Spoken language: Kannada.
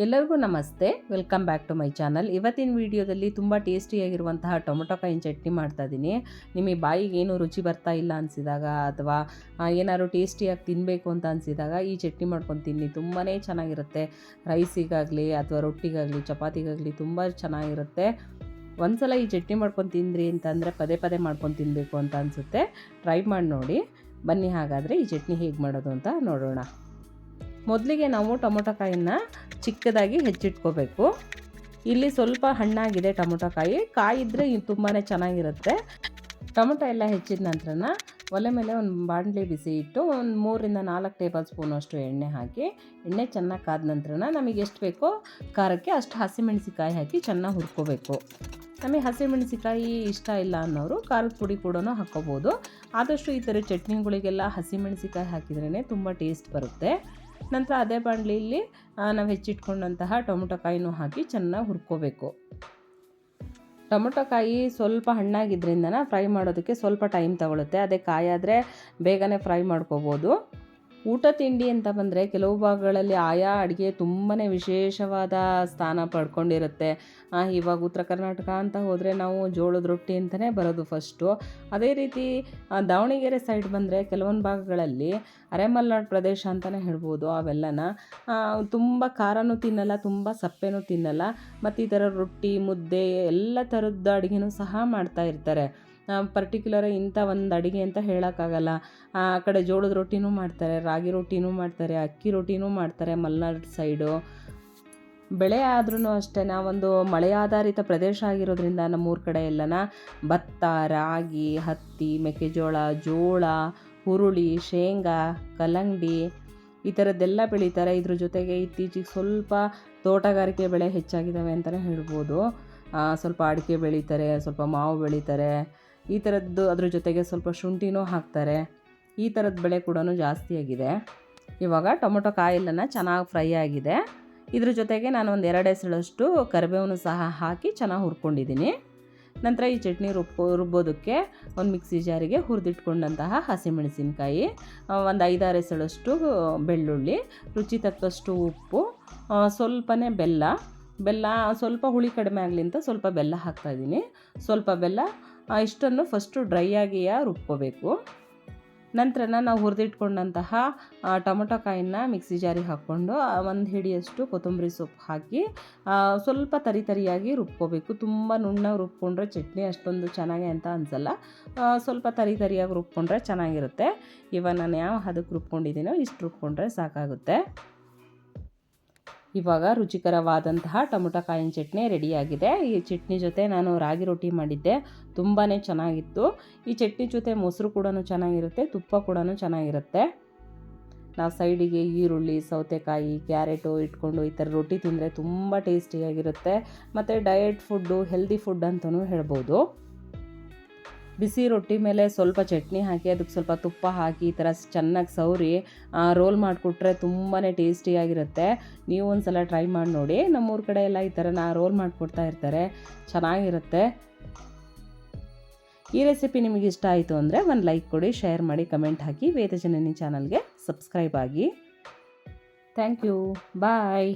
ಎಲ್ಲರಿಗೂ ನಮಸ್ತೆ, welcome back to my channel. ಇವತ್ತಿನ ವಿಡಿಯೋದಲ್ಲಿ ತುಂಬ ಟೇಸ್ಟಿಯಾಗಿರುವಂತಹ ಟೊಮೊಟೊ ಕಾಯಿನ ಚಟ್ನಿ ಮಾಡ್ತಾಯಿದ್ದೀನಿ. ನಿಮಗೆ ಬಾಯಿಗೆ ಏನು ರುಚಿ ಬರ್ತಾ ಇಲ್ಲ ಅನಿಸಿದಾಗ ಅಥವಾ ಏನಾದ್ರು ಟೇಸ್ಟಿಯಾಗಿ ತಿನ್ನಬೇಕು ಅಂತ ಅನಿಸಿದಾಗ ಈ ಚಟ್ನಿ ಮಾಡ್ಕೊಂಡು ತಿನ್ನಿ. ತುಂಬಾ ಚೆನ್ನಾಗಿರುತ್ತೆ. ರೈಸಿಗಾಗಲಿ ಅಥವಾ ರೊಟ್ಟಿಗಾಗಲಿ ಚಪಾತಿಗಾಗಲಿ ತುಂಬ ಚೆನ್ನಾಗಿರುತ್ತೆ. ಒಂದ್ಸಲ ಈ ಚಟ್ನಿ ಮಾಡ್ಕೊಂಡು ತಿಂದ್ರಿ ಅಂತಂದರೆ ಪದೇ ಪದೇ ಮಾಡ್ಕೊಂಡು ತಿನ್ನಬೇಕು ಅಂತ ಅನಿಸುತ್ತೆ. ಟ್ರೈ ಮಾಡಿ ನೋಡಿ. ಬನ್ನಿ ಹಾಗಾದರೆ ಈ ಚಟ್ನಿ ಹೇಗೆ ಮಾಡೋದು ಅಂತ ನೋಡೋಣ. ಮೊದಲಿಗೆ ನಾವು ಟೊಮೊಟೊ ಕಾಯಿನ ಚಿಕ್ಕದಾಗಿ ಹೆಚ್ಚಿಟ್ಕೋಬೇಕು. ಇಲ್ಲಿ ಸ್ವಲ್ಪ ಹಣ್ಣಾಗಿದೆ ಟೊಮೊಟೊ ಕಾಯಿ ಇದ್ದರೆ ತುಂಬಾ ಚೆನ್ನಾಗಿರುತ್ತೆ. ಟೊಮೊಟೊ ಎಲ್ಲ ಹೆಚ್ಚಿದ ನಂತರ ಒಲೆ ಮೇಲೆ ಒಂದು ಬಾಣಲಿ ಬಿಸಿ ಇಟ್ಟು ಒಂದು 3-4 ಟೇಬಲ್ ಸ್ಪೂನಷ್ಟು ಎಣ್ಣೆ ಹಾಕಿ, ಎಣ್ಣೆ ಚೆನ್ನಾಗಿ ಕಾದ ನಂತರ ನಮಗೆ ಎಷ್ಟು ಬೇಕೋ ಖಾರಕ್ಕೆ ಅಷ್ಟು ಹಸಿಮೆಣಸಿಕಾಯಿ ಹಾಕಿ ಚೆನ್ನಾಗಿ ಹುರ್ಕೋಬೇಕು. ನಮಗೆ ಹಸಿಮೆಣಸಿಕಾಯಿ ಇಷ್ಟ ಇಲ್ಲ ಅನ್ನೋರು ಖಾರದ ಪುಡಿ ಕೂಡ ಹಾಕ್ಕೋಬೋದು. ಆದಷ್ಟು ಈ ಥರ ಚಟ್ನಿಗಳಿಗೆಲ್ಲ ಹಸಿಮೆಣಸಿಕಾಯಿ ಹಾಕಿದ್ರೇ ತುಂಬ ಟೇಸ್ಟ್ ಬರುತ್ತೆ. ನಂತರ ಅದೇ ಬಾಣಲಿಯಲ್ಲಿ ನಾವು ಹೆಚ್ಚಿಟ್ಕೊಂಡಂತಹ ಟೊಮೊಟೊ ಕಾಯಿನೂ ಹಾಕಿ ಚೆನ್ನಾಗಿ ಹುರ್ಕೋಬೇಕು. ಟೊಮೊಟೊ ಕಾಯಿ ಸ್ವಲ್ಪ ಹಣ್ಣಾಗಿದ್ದರಿಂದ ಫ್ರೈ ಮಾಡೋದಕ್ಕೆ ಸ್ವಲ್ಪ ಟೈಮ್ ತಗೊಳುತ್ತೆ. ಅದೇ ಕಾಯಿ ಆದರೆ ಬೇಗನೆ ಫ್ರೈ ಮಾಡ್ಕೋಬೋದು. ಊಟ ತಿಂಡಿ ಅಂತ ಬಂದರೆ ಕೆಲವು ಭಾಗಗಳಲ್ಲಿ ಆಯಾ ಅಡುಗೆ ತುಂಬಾ ವಿಶೇಷವಾದ ಸ್ಥಾನ ಪಡ್ಕೊಂಡಿರುತ್ತೆ. ಇವಾಗ ಉತ್ತರ ಕರ್ನಾಟಕ ಅಂತ ಹೋದರೆ ನಾವು ಜೋಳದ ರೊಟ್ಟಿ ಅಂತಲೇ ಬರೋದು ಫಸ್ಟು. ಅದೇ ರೀತಿ ದಾವಣಗೆರೆ ಸೈಡ್ ಬಂದರೆ ಕೆಲವೊಂದು ಭಾಗಗಳಲ್ಲಿ ಅರೆಮಲೆನಾಡು ಪ್ರದೇಶ ಅಂತಲೇ ಹೇಳ್ಬೋದು. ಅವೆಲ್ಲನ ತುಂಬ ಖಾರನೂ ತಿನ್ನಲ್ಲ, ತುಂಬ ಸಪ್ಪೆನೂ ತಿನ್ನಲ್ಲ. ಮತ್ತು ಈ ಥರ ರೊಟ್ಟಿ ಮುದ್ದೆ ಎಲ್ಲ ಥರದ ಅಡುಗೆನೂ ಸಹ ಮಾಡ್ತಾ ಇರ್ತಾರೆ. ಪರ್ಟಿಕ್ಯುಲರ್ ಇಂಥ ಒಂದು ಅಡುಗೆ ಅಂತ ಹೇಳೋಕ್ಕಾಗಲ್ಲ. ಆ ಕಡೆ ಜೋಳದ ರೊಟ್ಟಿನೂ ಮಾಡ್ತಾರೆ, ರಾಗಿ ರೊಟ್ಟಿನೂ ಮಾಡ್ತಾರೆ, ಅಕ್ಕಿ ರೊಟ್ಟಿನೂ ಮಾಡ್ತಾರೆ ಮಲೆನಾಡು ಸೈಡು. ಬೆಳೆ ಆದ್ರೂ ಅಷ್ಟೇ ಒಂದು ಮಳೆ ಆಧಾರಿತ ಪ್ರದೇಶ ಆಗಿರೋದ್ರಿಂದ ನಮ್ಮೂರ ಕಡೆ ಎಲ್ಲನ ಭತ್ತ, ರಾಗಿ, ಹತ್ತಿ, ಮೆಕ್ಕೆಜೋಳ, ಜೋಳ, ಹುರುಳಿ, ಶೇಂಗಾ, ಕಲ್ಲಂಗಡಿ ಈ ಥರದ್ದೆಲ್ಲ ಬೆಳೀತಾರೆ. ಇದ್ರ ಜೊತೆಗೆ ಇತ್ತೀಚೆಗೆ ಸ್ವಲ್ಪ ತೋಟಗಾರಿಕೆ ಬೆಳೆ ಹೆಚ್ಚಾಗಿದ್ದಾವೆ ಅಂತಲೇ ಹೇಳ್ಬೋದು. ಸ್ವಲ್ಪ ಅಡಿಕೆ ಬೆಳೀತಾರೆ, ಸ್ವಲ್ಪ ಮಾವು ಬೆಳೀತಾರೆ, ಈ ಥರದ್ದು. ಅದ್ರ ಜೊತೆಗೆ ಸ್ವಲ್ಪ ಶುಂಠಿನೂ ಹಾಕ್ತಾರೆ. ಈ ಥರದ ಬೆಳೆ ಕೂಡ ಜಾಸ್ತಿ ಆಗಿದೆ. ಇವಾಗ ಟೊಮೊಟೊ ಕಾಯಿಲ್ಲನ ಚೆನ್ನಾಗಿ ಫ್ರೈ ಆಗಿದೆ. ಇದ್ರ ಜೊತೆಗೆ ನಾನು ಒಂದು 2 ಎಸಳಷ್ಟು ಕರಿಬೇವನ್ನು ಸಹ ಹಾಕಿ ಚೆನ್ನಾಗಿ ಹುರ್ಕೊಂಡಿದ್ದೀನಿ. ನಂತರ ಈ ಚಟ್ನಿ ರುಬ್ಬೋದಕ್ಕೆ ಒಂದು ಮಿಕ್ಸಿ ಜಾರಿಗೆ ಹುರಿದಿಟ್ಕೊಂಡಂತಹ ಹಸಿಮೆಣಸಿನ್ಕಾಯಿ, ಒಂದು 5-6 ಎಸಳಷ್ಟು ಬೆಳ್ಳುಳ್ಳಿ, ರುಚಿ ತಕ್ಕಷ್ಟು ಉಪ್ಪು, ಸ್ವಲ್ಪನೇ ಬೆಲ್ಲ ಸ್ವಲ್ಪ ಹುಳಿ ಕಡಿಮೆ ಆಗಲಿ ಅಂತ ಸ್ವಲ್ಪ ಬೆಲ್ಲ ಹಾಕ್ತಾಯಿದ್ದೀನಿ. ಸ್ವಲ್ಪ ಬೆಲ್ಲ ಇಷ್ಟನ್ನು ಫಸ್ಟು ಡ್ರೈ ಆಗಿಯೇ ರುಬ್ಕೋಬೇಕು. ನಂತರ ನಾವು ಹುರಿದಿಟ್ಕೊಂಡಂತಹ ಟೊಮೊಟೊ ಕಾಯಿನ ಮಿಕ್ಸಿ ಜಾರಿಗೆ ಹಾಕ್ಕೊಂಡು ಒಂದು ಹಿಡಿಯಷ್ಟು ಕೊತ್ತಂಬರಿ ಸೊಪ್ಪು ಹಾಕಿ ಸ್ವಲ್ಪ ತರಿಯಾಗಿ ರುಬ್ಕೋಬೇಕು. ತುಂಬ ನುಣ್ಣಗೆ ರುಬ್ಕೊಂಡ್ರೆ ಚಟ್ನಿ ಅಷ್ಟೊಂದು ಚೆನ್ನಾಗಿ ಅಂತ ಅನಿಸಲ್ಲ. ಸ್ವಲ್ಪ ತರಿಯಾಗಿ ರುಬ್ಕೊಂಡ್ರೆ ಚೆನ್ನಾಗಿರುತ್ತೆ. ಇವಾಗ ನಾನು ಯಾವ ಹದಕ್ಕೆ ರುಬ್ಕೊಂಡಿದ್ದೀನೋ ಇಷ್ಟು ರುಬ್ಕೊಂಡ್ರೆ ಸಾಕಾಗುತ್ತೆ. ಇವಾಗ ರುಚಿಕರವಾದಂತಹ ಟೊಮೊಟೊ ಕಾಯಿನ ಚಟ್ನಿ ರೆಡಿಯಾಗಿದೆ. ಈ ಚಟ್ನಿ ಜೊತೆ ನಾನು ರಾಗಿ ರೊಟ್ಟಿ ಮಾಡಿದ್ದೆ, ತುಂಬಾ ಚೆನ್ನಾಗಿತ್ತು. ಈ ಚಟ್ನಿ ಜೊತೆ ಮೊಸರು ಕೂಡ ಚೆನ್ನಾಗಿರುತ್ತೆ, ತುಪ್ಪ ಕೂಡ ಚೆನ್ನಾಗಿರುತ್ತೆ. ನಾವು ಸೈಡಿಗೆ ಈರುಳ್ಳಿ, ಸೌತೆಕಾಯಿ, ಕ್ಯಾರೆಟು ಇಟ್ಕೊಂಡು ಈ ಥರ ರೊಟ್ಟಿ ತಿಂದರೆ ತುಂಬ ಟೇಸ್ಟಿಯಾಗಿರುತ್ತೆ. ಮತ್ತು ಡಯಟ್ ಫುಡ್ಡು, ಹೆಲ್ದಿ ಫುಡ್ ಅಂತಲೂ ಹೇಳ್ಬೋದು. ಬಿಸಿ ರೊಟ್ಟಿ ಮೇಲೆ ಸ್ವಲ್ಪ ಚಟ್ನಿ ಹಾಕಿ ಅದಕ್ಕೆ ಸ್ವಲ್ಪ ತುಪ್ಪ ಹಾಕಿ ಈ ಥರ ಚೆನ್ನಾಗಿ ಸವರಿ ರೋಲ್ ಮಾಡಿಕೊಟ್ರೆ ತುಂಬಾ ಟೇಸ್ಟಿಯಾಗಿರುತ್ತೆ. ನೀವು ಒಂದು ಸಲ ಟ್ರೈ ಮಾಡಿ ನೋಡಿ. ನಮ್ಮೂರ ಕಡೆ ಎಲ್ಲ ಈ ಥರ ರೋಲ್ ಮಾಡಿಕೊಡ್ತಾ ಇರ್ತಾರೆ, ಚೆನ್ನಾಗಿರುತ್ತೆ. ಈ ರೆಸಿಪಿ ನಿಮಗೆ ಇಷ್ಟ ಆಯಿತು ಅಂದರೆ ಒಂದು ಲೈಕ್ ಕೊಡಿ, ಶೇರ್ ಮಾಡಿ, ಕಮೆಂಟ್ ಹಾಕಿ. ವೇದ ಜನನಿ ಚಾನಲ್ಗೆ ಸಬ್ಸ್ಕ್ರೈಬ್ ಆಗಿ. Thank you. ಬಾಯ್.